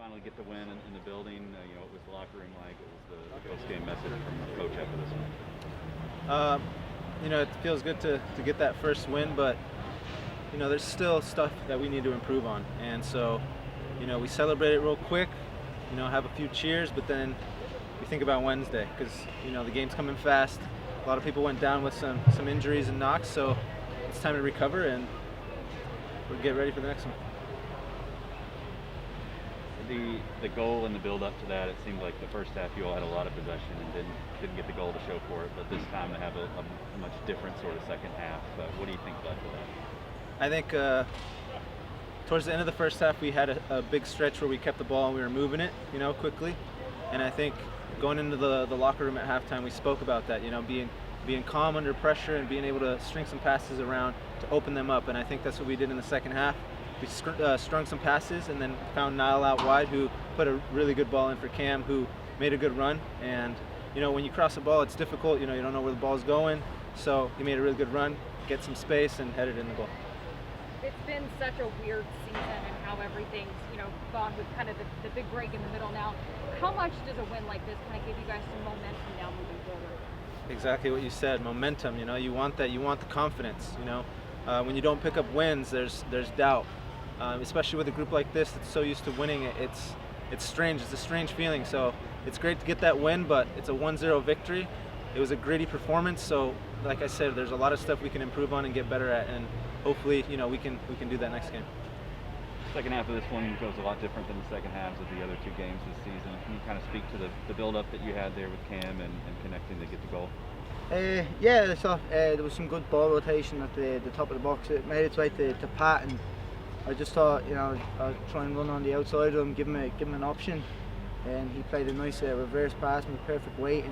finally get the win in the building? What was the locker room like? What was the post-game message from the coach after this one? It feels good to get that first win, but there's still stuff that we need to improve on. And so, we celebrate it real quick, have a few cheers, but then we think about Wednesday because the game's coming fast. A lot of people went down with some injuries and knocks, so it's time to recover and we'll get ready for the next one. The goal and the build up to that, it seemed like the first half you all had a lot of possession and didn't get the goal to show for it, but this time to have a much different sort of second half. What do you think led to that? I think towards the end of the first half we had a big stretch where we kept the ball and we were moving it, quickly. And I think going into the locker room at halftime we spoke about that, being calm under pressure and being able to string some passes around to open them up. And I think that's what we did in the second half. We strung some passes and then found Niall out wide, who put a really good ball in for Cam, who made a good run. And when you cross the ball, it's difficult. You don't know where the ball's going. So he made a really good run, get some space, and headed in the goal. It's been such a weird season and how everything's gone with kind of the big break in the middle now. How much does a win like this kind of give you guys some momentum now moving forward? Exactly what you said, momentum. You want that. You want the confidence. When you don't pick up wins, there's doubt. Especially with a group like this that's so used to winning, it's strange. It's a strange feeling. So it's great to get that win, but it's a 1-0 victory. It was a gritty performance. So like I said, there's a lot of stuff we can improve on and get better at, and hopefully, we can do that next game. Second half of this one goes a lot different than the second halves of the other two games this season. Can you kind of speak to the build-up that you had there with Cam and connecting to get the goal? Yeah, I thought there was some good ball rotation at the top of the box. It made its way to Pat, and I just thought, I'd try and run on the outside of him, give him an option, and he played a nice reverse pass with perfect weight.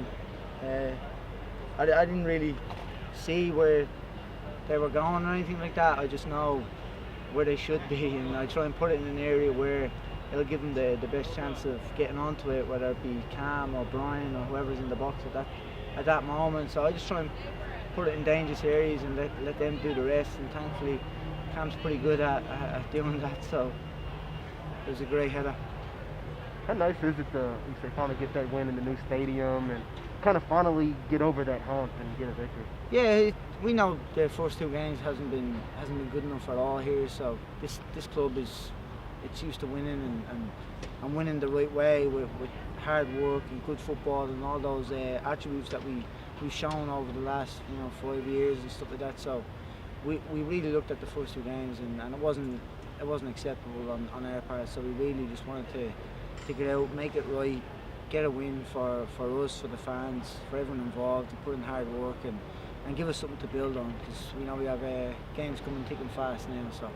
And I didn't really see where they were going or anything like that. I just know where they should be, and I try and put it in an area where it'll give them the best chance of getting onto it, whether it be Cam or Brian or whoever's in the box at that moment. So I just try and put it in dangerous areas and let them do the rest, and thankfully Cam's pretty good at doing that, so it was a great header. How nice is it to finally get that win in the new stadium and kind of finally get over that hump and get a victory? Yeah, we know the first two games hasn't been good enough at all here, so this club it's used to winning and winning the right way with hard work and good football and all those attributes that we've shown over the last 5 years and stuff like that. So we really looked at the first two games and it wasn't acceptable on our part. So we really just wanted to get out, make it right, get a win for us, for the fans, for everyone involved, to put in hard work and give us something to build on, because we know we have games coming thick and fast now. So.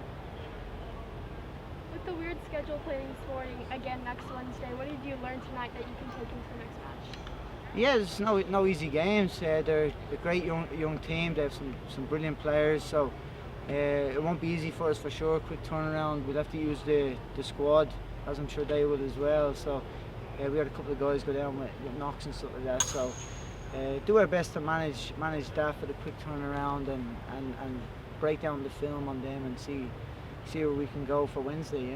With the weird schedule playing this morning, again next Wednesday, what did you learn tonight that you can take into the next match? Yeah, there's no easy games. They're a great young team. They have some brilliant players, so it won't be easy for us for sure. Quick turnaround. We'll have to use the squad, as I'm sure they would as well. So we had a couple of guys go down with knocks and stuff like that. So do our best to manage that for the quick turnaround and break down the film on them and see where we can go for Wednesday.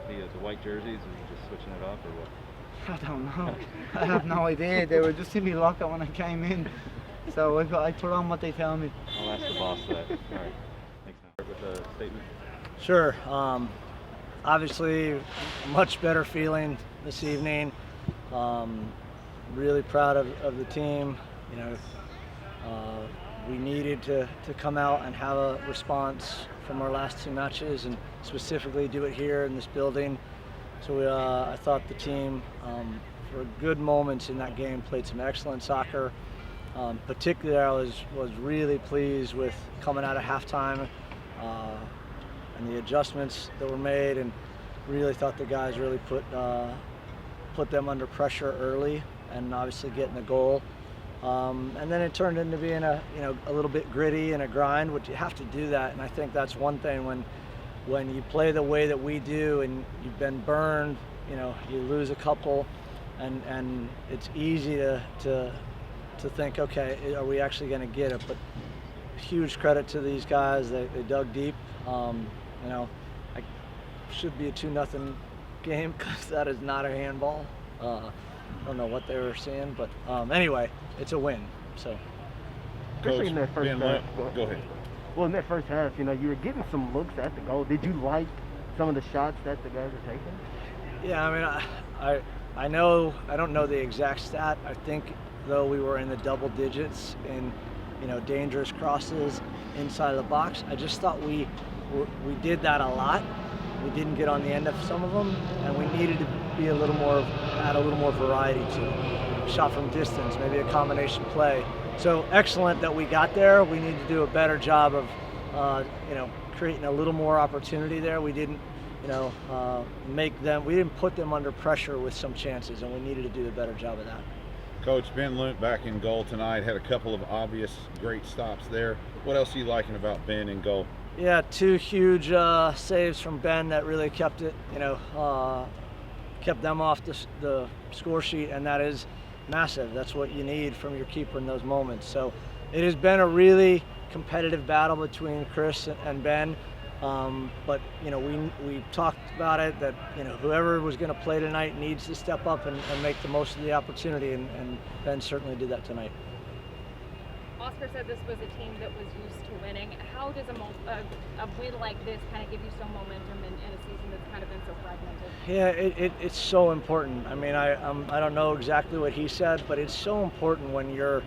The white jerseys, are you just switching it up or what? I don't know. I have no idea. They were just in my locker when I came in, so I put on what they tell me. I'll ask the boss that. All right. Thanks. With a statement. Sure. Obviously, much better feeling this evening. Really proud of the team. We needed to come out and have a response from our last two matches, and specifically do it here in this building. So I thought the team, for good moments in that game, played some excellent soccer. Particularly, I was really pleased with coming out of halftime and the adjustments that were made, and really thought the guys really put them under pressure early, and obviously getting the goal. And then it turned into being a little bit gritty and a grind, which you have to do that. And I think that's one thing when you play the way that we do and you've been burned, you lose a couple, and it's easy to think, okay, are we actually going to get it? But huge credit to these guys. They dug deep. should be a 2-0 game because that is not a handball. I don't know what they were seeing, but anyway, it's a win. So. Especially in that first Ben half. Go ahead. Well, in that first half, you were getting some looks at the goal. Did you like some of the shots that the guys are taking? Yeah, I mean, I know I don't know the exact stat. I think though we were in the double digits in dangerous crosses inside of the box. I just thought we did that a lot. We didn't get on the end of some of them, and we needed to be add a little more variety to it. Shot from distance, maybe a combination play. So excellent that we got there. We need to do a better job of creating a little more opportunity there. We didn't we didn't put them under pressure with some chances, and we needed to do a better job of that. Coach, Ben Lunt back in goal tonight, had a couple of obvious great stops there. What else are you liking about Ben in goal? Yeah, 2 huge saves from Ben that really kept it, kept them off the score sheet, and that is massive. That's what you need from your keeper in those moments. So it has been a really competitive battle between Chris and Ben. But we talked about it that whoever was going to play tonight needs to step up and make the most of the opportunity, and Ben certainly did that tonight. Oscar said this was a team that was used to winning. How does a win like this kind of give you some momentum in a season that's kind of been so fragmented? Yeah, it's so important. I mean, I don't know exactly what he said, but it's so important when you're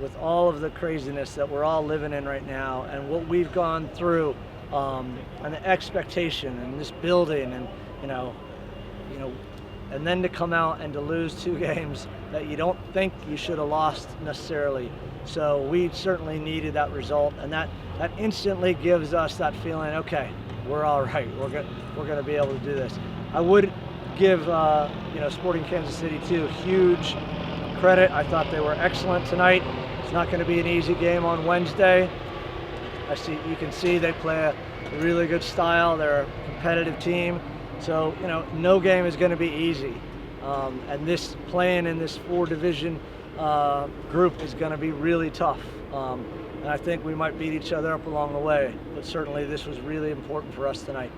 with all of the craziness that we're all living in right now and what we've gone through. And the expectation and this building and and then to come out and to lose 2 games that you don't think you should have lost necessarily. So we certainly needed that result, and that instantly gives us that feeling, okay, we're all right. We're going to be able to do this. I would give Sporting Kansas City too huge credit. I thought they were excellent tonight. It's not going to be an easy game on Wednesday. You can see they play a really good style. They're a competitive team. So, no game is going to be easy. And this playing in this 4-division group is going to be really tough. And I think we might beat each other up along the way. But certainly this was really important for us tonight.